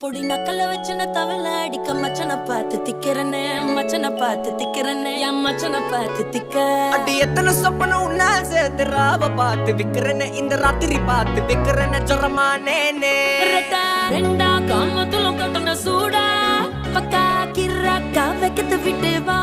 பொடி நக்கல வச்சுன தவள அடிக்க மச்சனை பார்த்து திக்கிறனே மச்சனை பார்த்து திக்கிறனே என் மச்சனை பார்த்து திக்க அடி எத்தனை சொப்பன உன்னா சேர்த்து ராவ பார்த்து விக்கிறனே இந்த ராத்திரி பார்த்து விக்கிறனே ஜொரமானே ரெண்டா காமத்துல கட்டண சூடா பக்கா கிராக்கா வைக்கத்து விட்டு வா